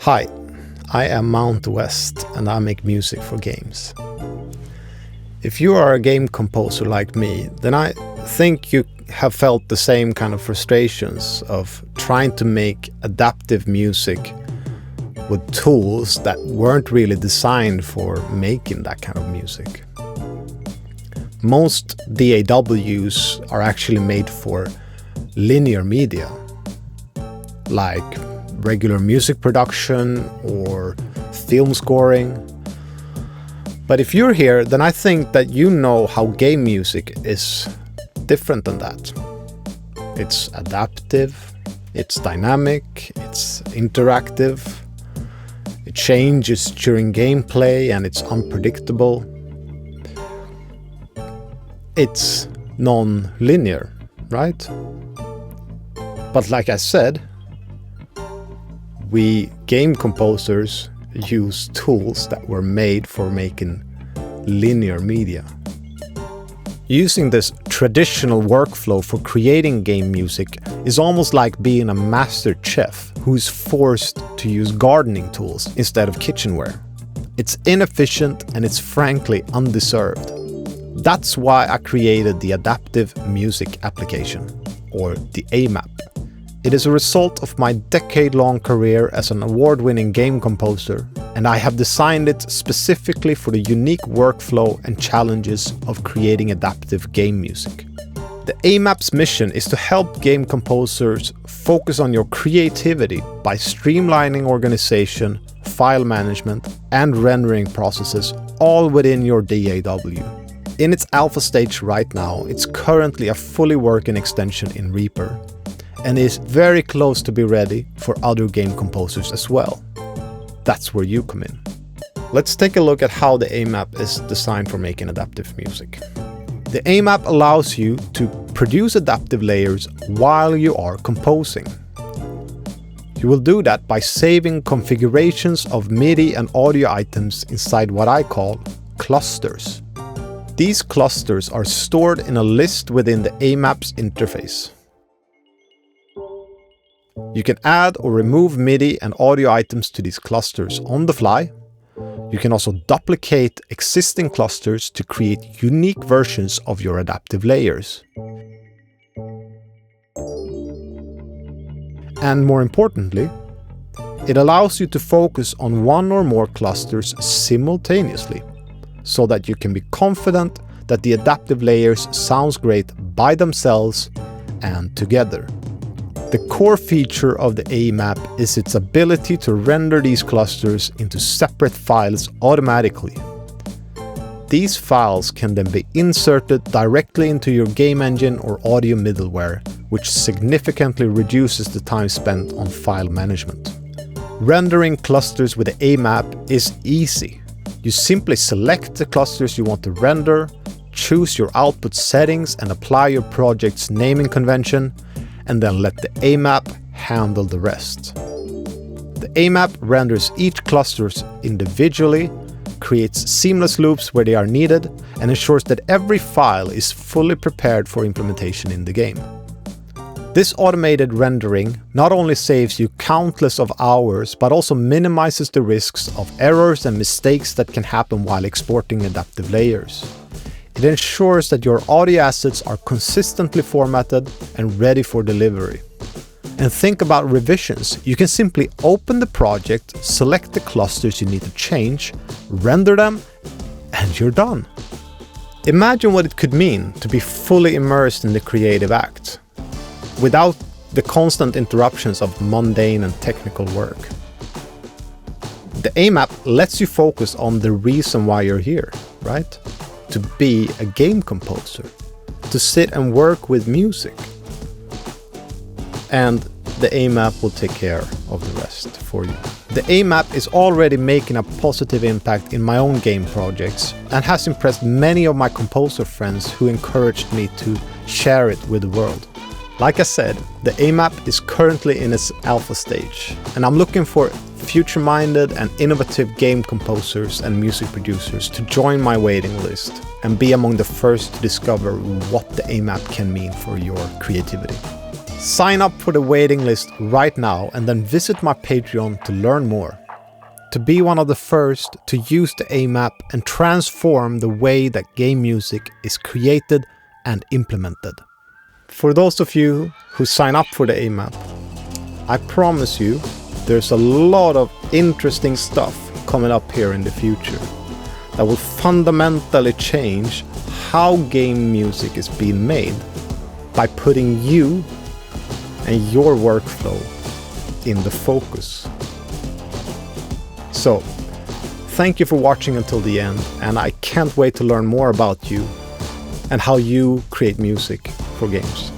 Hi, I am Mount West and I make music for games. If you are a game composer like me, then I think you have felt the same kind of frustrations of trying to make adaptive music with tools that weren't really designed for making that kind of music. Most DAWs are actually made for linear media, like regular music production or film scoring. But if you're here, then I think that you know how game music is different than that. It's adaptive, it's dynamic, it's interactive, it changes during gameplay and it's unpredictable. It's non-linear, right? But like I said, we game composers use tools that were made for making linear media. Using this traditional workflow for creating game music is almost like being a master chef who's forced to use gardening tools instead of kitchenware. It's inefficient and it's frankly undeserved. That's why I created the Adaptive Music Application, or the AMAPP. It is a result of my decade-long career as an award-winning game composer, and I have designed it specifically for the unique workflow and challenges of creating adaptive game music. The AMAPP's mission is to help game composers focus on your creativity by streamlining organization, file management, and rendering processes all within your DAW. In its alpha stage right now, it's currently a fully working extension in Reaper, and is very close to be ready for other game composers as well. That's where you come in. Let's take a look at how the AMAPP is designed for making adaptive music. The AMAPP allows you to produce adaptive layers while you are composing. You will do that by saving configurations of MIDI and audio items inside what I call clusters. These clusters are stored in a list within the AMAPP's interface. You can add or remove MIDI and audio items to these clusters on the fly. You can also duplicate existing clusters to create unique versions of your adaptive layers. And more importantly, it allows you to focus on one or more clusters simultaneously, so that you can be confident that the adaptive layers sounds great by themselves and together. The core feature of the AMAPP is its ability to render these clusters into separate files automatically. These files can then be inserted directly into your game engine or audio middleware, which significantly reduces the time spent on file management. Rendering clusters with the AMAPP is easy. You simply select the clusters you want to render, choose your output settings and apply your project's naming convention, and then let the AMAPP handle the rest. The AMAPP renders each cluster individually, creates seamless loops where they are needed, and ensures that every file is fully prepared for implementation in the game. This automated rendering not only saves you countless of hours, but also minimizes the risks of errors and mistakes that can happen while exporting adaptive layers. It ensures that your audio assets are consistently formatted and ready for delivery. And think about revisions. You can simply open the project, select the clusters you need to change, render them, and you're done. Imagine what it could mean to be fully immersed in the creative act, without the constant interruptions of mundane and technical work. The AMAPP lets you focus on the reason why you're here, right? To be a game composer, to sit and work with music. And the AMAPP will take care of the rest for you. The AMAPP is already making a positive impact in my own game projects and has impressed many of my composer friends who encouraged me to share it with the world. Like I said, the AMAPP is currently in its alpha stage, and I'm looking for future-minded and innovative game composers and music producers to join my waiting list and be among the first to discover what the AMAPP can mean for your creativity. Sign up for the waiting list right now and then visit my Patreon to learn more. To be one of the first to use the AMAPP and transform the way that game music is created and implemented. For those of you who sign up for the AMAPP, I promise you there's a lot of interesting stuff coming up here in the future that will fundamentally change how game music is being made by putting you and your workflow in the focus. So, thank you for watching until the end, and I can't wait to learn more about you and how you create music for games.